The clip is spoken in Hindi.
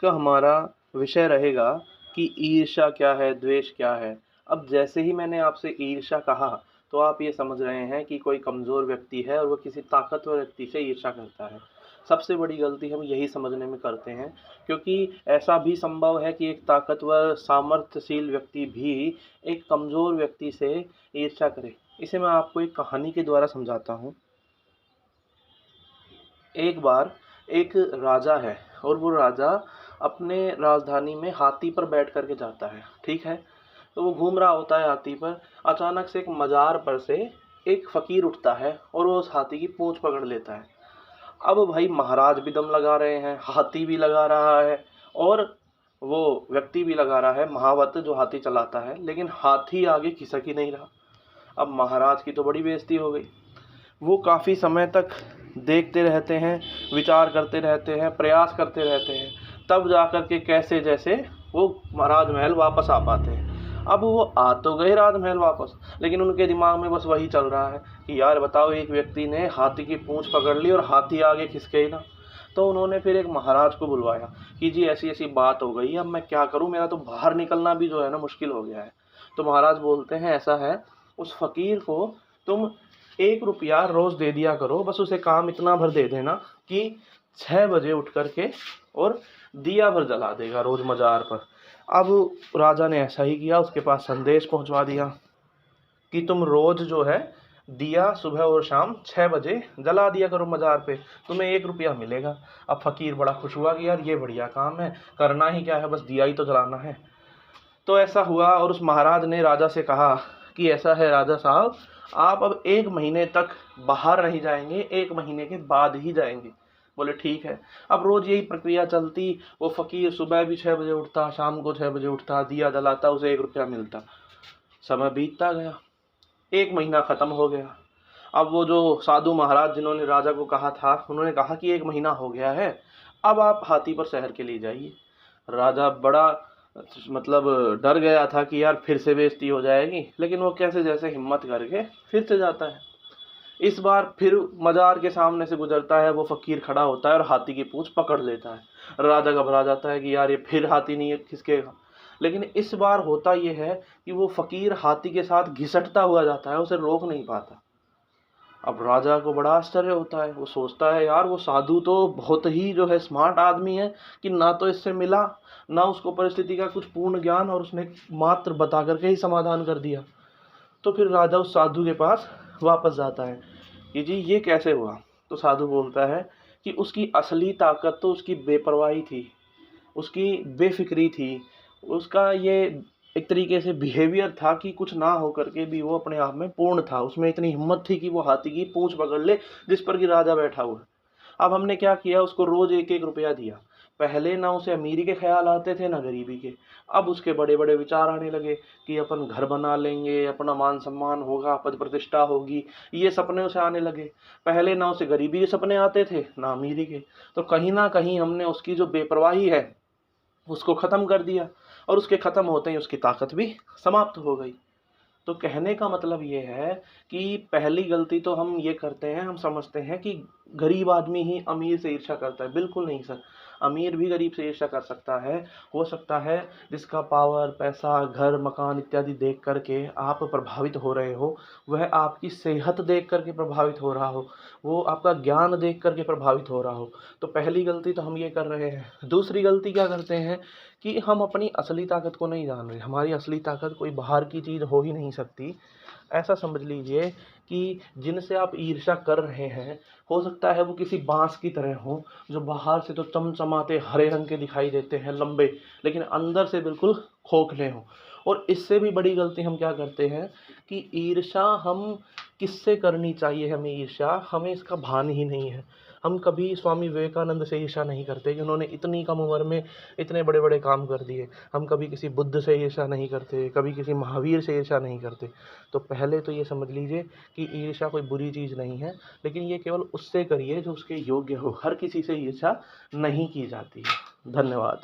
का हमारा विषय रहेगा कि ईर्ष्या क्या है, द्वेष क्या है। अब जैसे ही मैंने आपसे ईर्ष्या कहा, तो आप ये समझ रहे हैं कि कोई कमज़ोर व्यक्ति है और वो किसी ताकतवर व्यक्ति से ईर्ष्या करता है। सबसे बड़ी गलती हम यही समझने में करते हैं, क्योंकि ऐसा भी संभव है कि एक ताकतवर, सामर्थ्यशील व्यक्ति भी एक कमज़ोर व्यक्ति से ईर्ष्या करे। इसे मैं आपको एक कहानी के द्वारा समझाता हूँ। एक बार एक राजा है और वो राजा अपने राजधानी में हाथी पर बैठ कर के जाता है, ठीक है। तो वो घूम रहा होता है हाथी पर। अचानक से एक मजार पर से एक फ़कीर उठता है और वो उस हाथी की पूँछ पकड़ लेता है। अब भाई महाराज भी दम लगा रहे हैं, हाथी भी लगा रहा है और वो व्यक्ति भी लगा रहा है, महावत जो हाथी चलाता है, लेकिन हाथी आगे खिसक ही नहीं रहा। अब महाराज की तो बड़ी बेइज्जती हो गई। वो काफ़ी समय तक देखते रहते हैं, विचार करते रहते हैं, प्रयास करते रहते हैं, तब जाकर के कैसे जैसे वो राजमहल वापस आ पाते हैं। अब वो आ तो गए राजमहल वापस, लेकिन उनके दिमाग में बस वही चल रहा है कि यार बताओ, एक व्यक्ति ने हाथी की पूंछ पकड़ ली और हाथी आगे खिसके ही ना। तो उन्होंने फिर एक महाराज को बुलवाया कि जी ऐसी ऐसी बात हो गई, अब मैं क्या करूं, मेरा तो बाहर निकलना भी जो है ना मुश्किल हो गया है। तो महाराज बोलते हैं ऐसा है, उस फकीर को तुम 1 रुपया रोज दे दिया करो, बस उसे काम इतना भर दे देना कि 6 बजे उठ करके और दिया भर जला देगा रोज मजार पर। अब राजा ने ऐसा ही किया, उसके पास संदेश पहुंचवा दिया कि तुम रोज जो है दिया सुबह और शाम 6 बजे जला दिया करो मजार पे, तुम्हें 1 रुपया मिलेगा। अब फकीर बड़ा खुश हुआ कि यार ये बढ़िया काम है, करना ही क्या है, बस दिया ही तो जलाना है। तो ऐसा हुआ और उस महाराज ने राजा से कहा कि ऐसा है राजा साहब, आप अब 1 महीने तक बाहर नहीं जाएंगे, 1 महीने के बाद ही जाएंगे। बोले ठीक है। अब रोज यही प्रक्रिया चलती। वो फकीर सुबह भी 6 बजे उठता, शाम को 6 बजे उठता, दिया जलाता, उसे 1 रुपया मिलता। समय बीतता गया, 1 महीना खत्म हो गया। अब वो जो साधु महाराज जिन्होंने राजा को कहा था, उन्होंने कहा कि 1 महीना हो गया है, अब आप हाथी पर शहर के लिए जाइए। राजा बड़ा मतलब डर गया था कि यार फिर से बेइज्जती हो जाएगी, लेकिन वो कैसे जैसे हिम्मत करके फिर से जाता है। इस बार फिर मजार के सामने से गुजरता है, वो फकीर खड़ा होता है और हाथी की पूंछ पकड़ लेता है। राजा घबरा जाता है कि यार ये फिर हाथी नहीं खिसकेगा। लेकिन इस बार होता ये है कि वो फकीर हाथी के साथ घिसटता हुआ जाता है, उसे रोक नहीं पाता। अब राजा को बड़ा आश्चर्य होता है, वो सोचता है यार वो साधु तो बहुत ही जो है स्मार्ट आदमी है कि ना तो इससे मिला, ना उसको परिस्थिति का कुछ पूर्ण ज्ञान, और उसने मात्र बता करके ही समाधान कर दिया। तो फिर राजा उस साधु के पास वापस जाता है कि जी ये कैसे हुआ। तो साधु बोलता है कि उसकी असली ताकत तो उसकी बेपरवाही थी, उसकी बेफिक्री थी, उसका ये एक तरीके से बिहेवियर था कि कुछ ना हो करके भी वो अपने आप में पूर्ण था। उसमें इतनी हिम्मत थी कि वो हाथी की पूंछ पकड़ ले जिस पर कि राजा बैठा हुआ है। अब हमने क्या किया, उसको रोज 1-1 रुपया दिया। पहले ना उसे अमीरी के ख्याल आते थे ना गरीबी के। अब उसके बड़े बड़े विचार आने लगे कि अपन घर बना लेंगे, अपना मान सम्मान होगा, पद प्रतिष्ठा होगी, ये सपने उसे आने लगे। पहले ना उसे गरीबी के सपने आते थे ना अमीरी के। तो कहीं ना कहीं हमने उसकी जो बेपरवाही है उसको ख़त्म कर दिया, और उसके ख़त्म होते ही उसकी ताकत भी समाप्त हो गई। तो कहने का मतलब ये है कि पहली गलती तो हम ये करते हैं, हम समझते हैं कि गरीब आदमी ही अमीर से ईर्ष्या करता है। बिल्कुल नहीं सर, अमीर भी गरीब से ईर्ष्या कर सकता है। हो सकता है जिसका पावर, पैसा, घर, मकान इत्यादि देख करके आप प्रभावित हो रहे हो, वह आपकी सेहत देख करके प्रभावित हो रहा हो, वो आपका ज्ञान देख करके प्रभावित हो रहा हो। तो पहली गलती तो हम ये कर रहे हैं। दूसरी गलती क्या करते हैं कि हम अपनी असली ताकत को नहीं जान रहे। हमारी असली ताकत कोई बाहर की चीज़ हो ही नहीं सकती। ऐसा समझ लीजिए कि जिनसे आप ईर्ष्या कर रहे हैं, हो सकता है वो किसी बांस की तरह हो, जो बाहर से तो चमचमाते हरे रंग के दिखाई देते हैं, लंबे, लेकिन अंदर से बिल्कुल खोखले हों। और इससे भी बड़ी गलती हम क्या करते हैं कि ईर्ष्या हम किससे करनी चाहिए, हमें ईर्ष्या, हमें इसका भान ही नहीं है। हम कभी स्वामी विवेकानंद से ईर्ष्या नहीं करते कि उन्होंने इतनी कम उम्र में इतने बड़े बड़े काम कर दिए। हम कभी किसी बुद्ध से ईर्ष्या नहीं करते, कभी किसी महावीर से ईर्ष्या नहीं करते। तो पहले तो ये समझ लीजिए कि ईर्ष्या कोई बुरी चीज़ नहीं है, लेकिन ये केवल उससे करिए जो उसके योग्य हो। हर किसी से ईर्ष्या नहीं की जाती है। धन्यवाद।